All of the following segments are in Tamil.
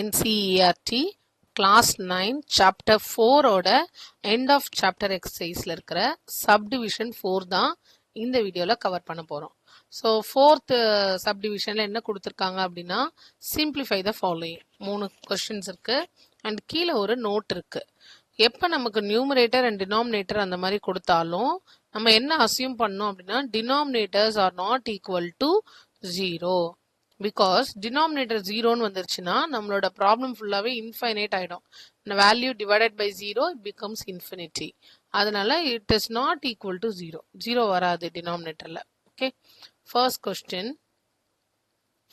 NCERT Class 9 Chapter 4 ஓட End of Chapter Exerciseல இருக்கிற Subdivision 4 தான் இந்த வீடியோல கவர் பண்ண போறோம். ஸோ ஃபோர்த் சப்டிவிஷனில் என்ன கொடுத்துருக்காங்க அப்படின்னா சிம்பிளிஃபை த ஃபாலோயிங் 3 கொஸ்டின்ஸ் இருக்கு அண்ட் கீழே ஒரு நோட் இருக்கு. எப்போ நமக்கு நியூமரேட்டர் அண்ட் டினாமினேட்டர் அந்த மாதிரி கொடுத்தாலும் நம்ம என்ன அசியூம் பண்ணோம் அப்படின்னா denominators are not equal to 0. Because denominator 0ன்னு வந்துருச்சுன்னா நம்மளோட ப்ராப்ளம் ஃபுல்லாகவே இன்ஃபைனைட் ஆகிடும். Value divided by 0 it becomes infinity. அதனால it is not equal to 0. 0 வராது டினாமினேட்டரில். ஓகே, ஃபர்ஸ்ட் கொஸ்டின்,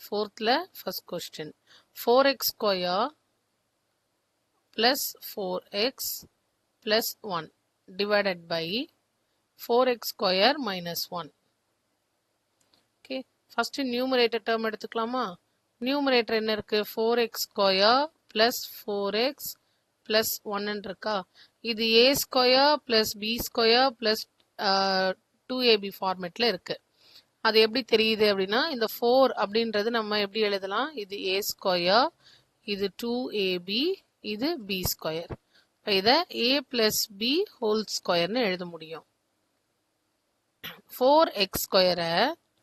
ஃபோர்த்தில் first question 4x square plus 4x plus 1 divided by 4x square minus 1. Okay, first numerator term எடுத்துக்கலாமா? numerator என்ன இருக்கு? 4x square plus 4x plus 1 இருக்கா? இது a square plus b square plus 2ab ஃபார்மேட்ல இருக்கு. அது எப்படி தெரியுது அப்படின்னா இந்த 4 அப்படின்றது நம்ம எப்படி எழுதலாம்? இது a square, இது 2ab, இது b ஸ்கொயர். இதை a plus b ஹோல் ஸ்கொயர்னு எழுத முடியும். 4x ஸ்கொயரை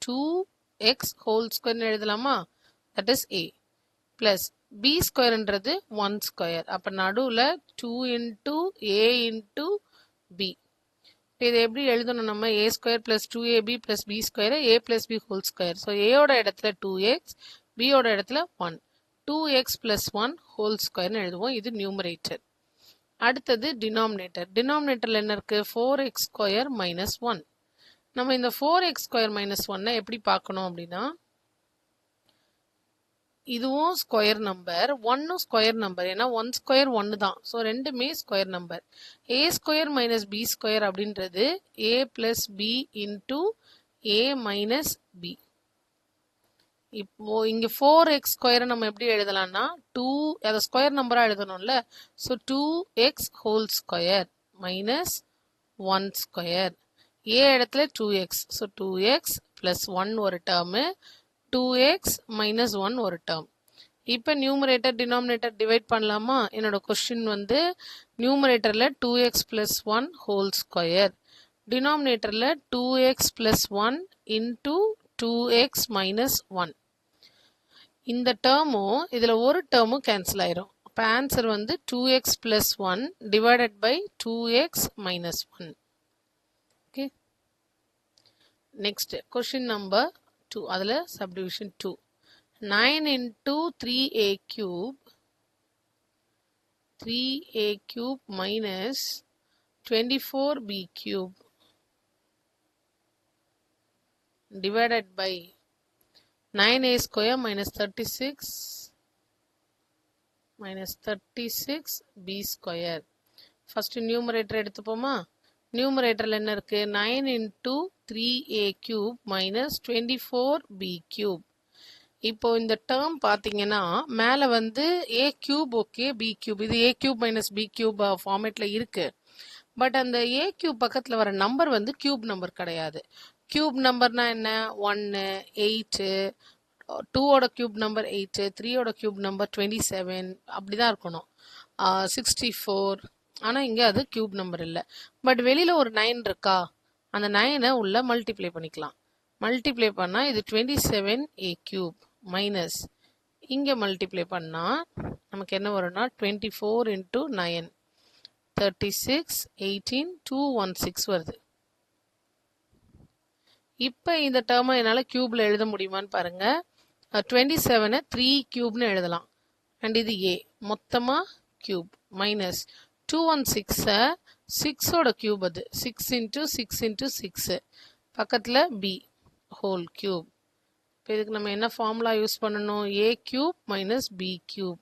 2x ஹோல் ஸ்கொயர்னு எழுதலாமா? That is a plus b ஸ்கொயர்ன்றது 1 ஸ்கொயர். அப்போ நடுவில் 2 இன்டூ a இன்டூ b. இதை எப்படி எழுதணும் நம்ம? a square plus 2ab plus b ஸ்கொயரை a plus b whole square. So ஏயோட இடத்துல 2x, b-யோட இடத்துல 1. 2x plus 1 whole square எழுதுவோம். இது நியூமரேட்டர். அடுத்தது டினாமினேட்டர். டினாமினேட்டர்ல என்ன இருக்கு? 4x square minus 1. நம்ம இந்த 4x ஸ்கொயர் மைனஸ் 1 எப்படி பார்க்கணும் அப்படின்னா இதுவும் ஸ்கொயர் நம்பர், 1ம் ஸ்கொயர் நம்பர். ஏன்னா 1 ஸ்கொயர் 1 தான். ஸோ ரெண்டுமே square number. a square minus b square அப்படின்றது a plus b into a minus b. இப்போ இங்க 4x ஸ்கொயரை நம்ம எப்படி எழுதலாம்னா 2 அதை ஸ்கொயர் நம்பரா எழுதணும்ல. So 2x whole square minus 1 square. A இடத்துல 2x. ஸோ 2x பிளஸ் 1 ஒரு டேர்மு, 2x மைனஸ் 1 ஒரு டேர்ம். இப்போ நியூமரேட்டர் டினாமினேட்டர் டிவைட் பண்ணலாமா? என்னோட கொஸ்டின் வந்து நியூமரேட்டர்ல 2x பிளஸ் 1 ஹோல் ஸ்கொயர், டினாமினேட்டர்ல 2x plus 1 into 2x minus 1. இந்த டேர்மும் இதில் ஒரு டேர்மும் கேன்சல் ஆயிரும். அப்போ ஆன்சர் வந்து 2x plus 1 divided by 2x minus 1. Okay, next question number 2. அதில் subdivision 2. 9 into 3a cube, 3a cube minus 24b cube divided by 9a square minus 36b square. First numerator எடுத்துப்போமா? நியூமரேட்டர்ல என்ன இருக்கு? 9 into 3a cube minus 24b cube. இப்போ இந்த டேர்ம் பார்த்தீங்கன்னா மேலே வந்து a cube okay, b cube, இது a cube minus b cube ஃபார்மேட்ல இருக்கு. பட் அந்த a cube பக்கத்தில் வர நம்பர் வந்து கியூப் நம்பர் கிடையாது. கியூப் நம்பர்னா என்ன? 1, 8, 2ஓட கியூப் நம்பர் 8, 3ஓட கியூப் நம்பர் 27, அப்படிதான் இருக்கணும். 64. ஆனால் இங்கே அது கியூப் நம்பர் இல்லை. பட் வெளியில் ஒரு 9 இருக்கா? அந்த 9ஐ உள்ள மல்டிப்ளை பண்ணிக்கலாம். மல்டிப்ளை பண்ணால் இது 27a கியூப் மைனஸ் இங்கே மல்டிப்ளை பண்ணால் நமக்கு என்ன வரும்னா 24 இன்டூ 9 36, 18, 216 வருது. இப்போ இந்த டேர்மை என்னால் கியூப்ல எழுத முடியுமான்னு பாருங்க. 27ஐ 3 கியூப்னு எழுதலாம். அண்ட் இது ஏ மொத்தமாக கியூப் மைனஸ் 216ஐ 6ஓட கியூப், அது 6 இன்டூ 6 இன்டூ 6 பக்கத்தில் பி ஹோல் கியூப். இப்போ இதுக்கு நம்ம என்ன ஃபார்முலா யூஸ் பண்ணணும்? A cube minus B cube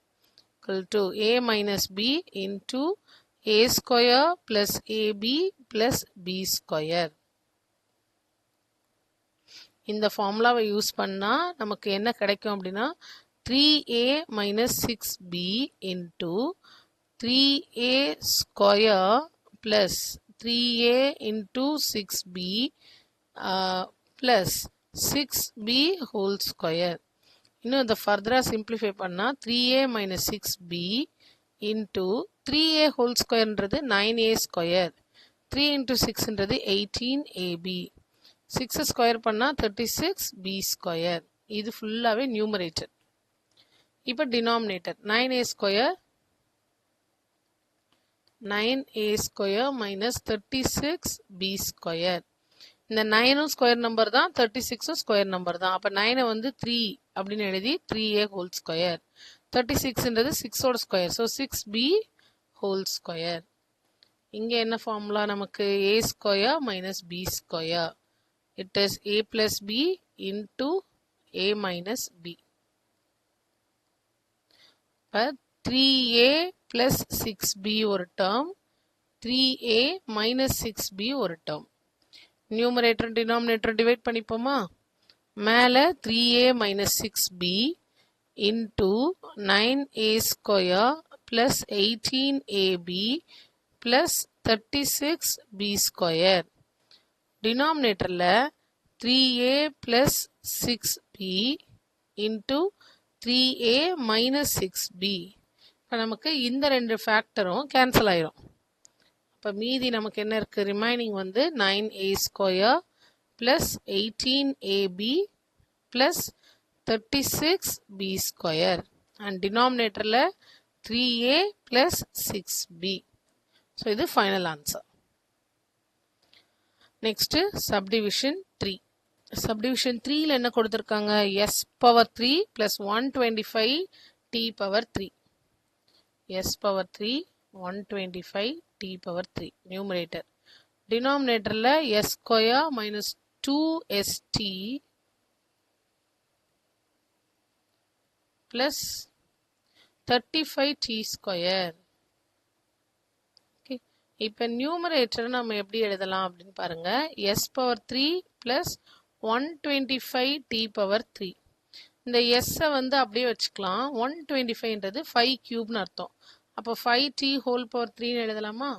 to A minus B into A square plus AB plus B square. இந்த ஃபார்முலாவை யூஸ் பண்ணால் நமக்கு என்ன கிடைக்கும் அப்படின்னா 3a minus 6b into 3a square plus 3a into 6b plus 6b whole square. இன்னும் இதை ஃபர்தராக சிம்பிளிஃபை பண்ணால் 3a minus 6b into 3a whole squareன்றது 9a square, 3 into 6ன்றது 18ab, 6 square பண்ணால் 36b square. இது ஃபுல்லாகவே நியூமரேட்டர். இப்போ denominator 9a square minus 36b square. இந்த 9ம் ஸ்கொயர் நம்பர் தான், 36ம் ஸ்கொயர் நம்பர் தான். அப்போ 9 வந்து 3 அப்படின்னு எழுதி 3a whole square, 36ன்றது 6ஓட square, so 6b whole square. இங்கே என்ன ஃபார்முலா நமக்கு? a square minus b square. It is a plus b into a minus b. இப்போ 3a plus 6b ஒரு டேர்ம், 3a minus 6b ஒரு டேர்ம். நியூமரேட்டர் டினாமினேட்டர் டிவைட் பண்ணிப்போமா? மேலே 3a minus 6b into 9a square plus 18ab plus 36b square. டினாமினேட்டரில் 3a plus 6b into 3a minus 6b. இப்போ நமக்கு இந்த ரெண்டு ஃபேக்டரும் கேன்சல் ஆயிரும். இப்போ மீதி நமக்கு என்ன இருக்குது? ரிமைனிங் வந்து 9a square plus 18ab plus 36b square. And டினாமினேட்டரில் 3a plus 6b. ஸோ இது final answer. Next subdivision 3. Subdivision 3ல என்ன கொடுத்துருக்காங்க? s power 3 plus 125 t power 3. s power 3 125 t power 3 numerator. டினாமினேட்டரில் s square minus 2st plus 35t square. இப்போ நியூமரேட்டர் நம்ம எப்படி எழுதலாம் அப்படின்னு பாருங்க. s பவர் 3 plus 125t பவர் 3. இந்த எஸ்ஸை வந்து அப்படியே வச்சுக்கலாம். 125ன்றது 5 கியூப்னு அர்த்தம். அப்போ 5t ஹோல் பவர் 3ன்னு எழுதலாமா?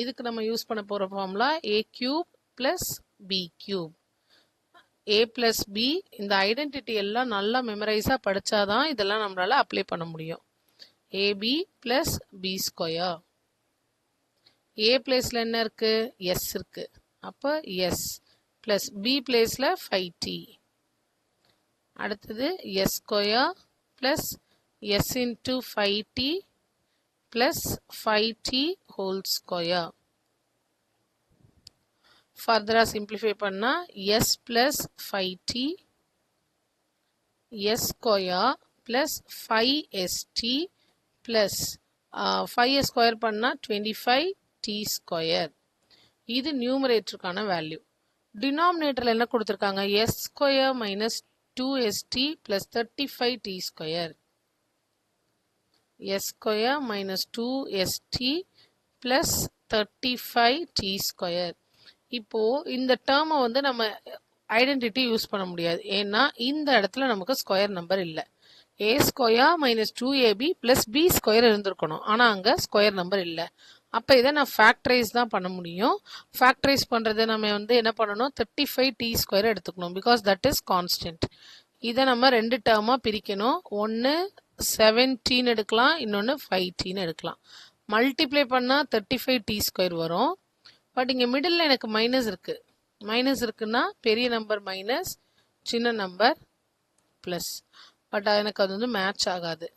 இதுக்கு நம்ம யூஸ் பண்ண போகிற formula a cube plus b cube. a plus b, இந்த ஐடென்டிட்டி எல்லாம் நல்லா மெமரைஸாக படித்தாதான் இதெல்லாம் நம்மளால் அப்ளை பண்ண முடியும். ab plus b square. a பிளேஸில் என்ன இருக்குது? s இருக்குது. அப்போ s ப்ளஸ் b பிளேஸில் 5t. அடுத்தது s square plus s into 5t plus 5t whole square. ஃபர்தராக சிம்பிளிஃபை பண்ணால் s plus 5t s square plus 5st plus 5 square பண்ணால் 25t ஸ்கொயர். இது நியூமரேட்டருக்கான வேல்யூ. டினாமினேட்டரில் என்ன கொடுத்துருக்காங்க? s square minus 2st plus 35t square. s square minus 2st plus 35t square. இப்போ இந்த டேர்மை வந்து நம்ம ஐடென்டிட்டி யூஸ் பண்ண முடியாது. ஏன்னா இந்த இடத்துல நமக்கு ஸ்கொயர் நம்பர் இல்லை. a square minus 2ab plus b square இருந்திருக்கணும். ஆனால் அங்கே ஸ்கொயர் நம்பர் இல்லை. அப்போ இதை நான் ஃபேக்டரைஸ் தான் பண்ண முடியும். ஃபேக்டரைஸ் பண்ணுறது நம்ம வந்து என்ன பண்ணணும்? 35t ஸ்கொயர் எடுத்துக்கணும். Because that is constant. இதை நம்ம ரெண்டு டேர்மாக பிரிக்கணும். ஒன்று 17 எடுக்கலாம், இன்னொன்று 5t எடுக்கலாம். மல்டிப்ளை பண்ணால் 35t ஸ்கொயர் வரும். பட் இங்கே மிடில் எனக்கு மைனஸ் இருக்குது. மைனஸ் இருக்குன்னா பெரிய நம்பர் மைனஸ், சின்ன நம்பர் ப்ளஸ். பட் எனக்கு அது வந்து மேட்ச் ஆகாது.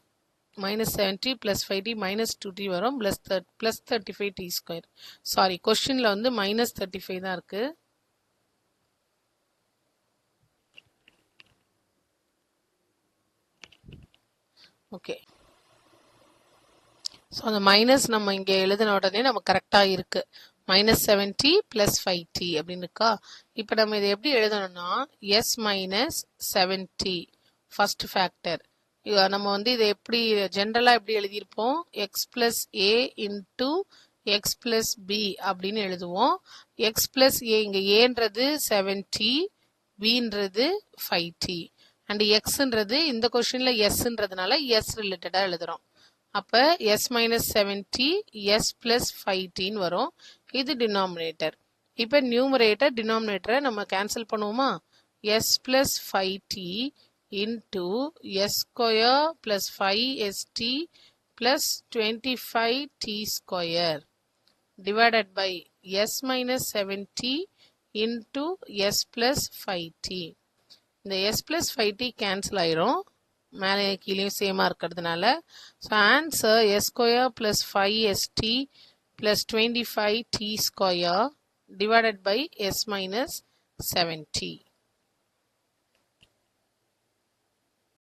-70 + 5t -2t வரும், ப்ளஸ் 35t ஸ்கொயர். சாரி, கொஸ்டினில் வந்து -35 தான் இருக்குது. ஓகே, ஸோ அந்த மைனஸ் நம்ம இங்கே எழுதின உடனே நம்ம கரெக்டாக இருக்குது. -70 + 5t அப்படின்னு இருக்கா. இப்போ நம்ம இதை எப்படி எழுதணும்னா s - 70 ஃபர்ஸ்ட் ஃபேக்டர். நம்ம வந்து இதை எப்படி ஜென்ரலாக எப்படி எழுதியிருப்போம்? x + a into x + b அப்படின்னு எழுதுவோம். x + a, இங்கே ஏன்றது 70, bன்றது 5t அண்ட் எக்ஸ்ன்றது இந்த கொஸ்டினில் எஸ்ன்றதுனால எஸ் ரிலேட்டடாக எழுதுகிறோம். அப்போ s - 70 s + 5tன்னு வரும். இது டினாமினேட்டர். இப்போ நியூமரேட்டர் டினாமினேட்டரை நம்ம கேன்சல் பண்ணுவோமா? s + 5t into s square plus 5st plus 25t square divided by s minus 7t into s plus 5t. இந்த s plus 5t cancel ஆயிரும், மேலே கீழேயும் சேமாக இருக்கிறதுனால. So answer s square plus 5st plus 25t square divided by s minus 7t.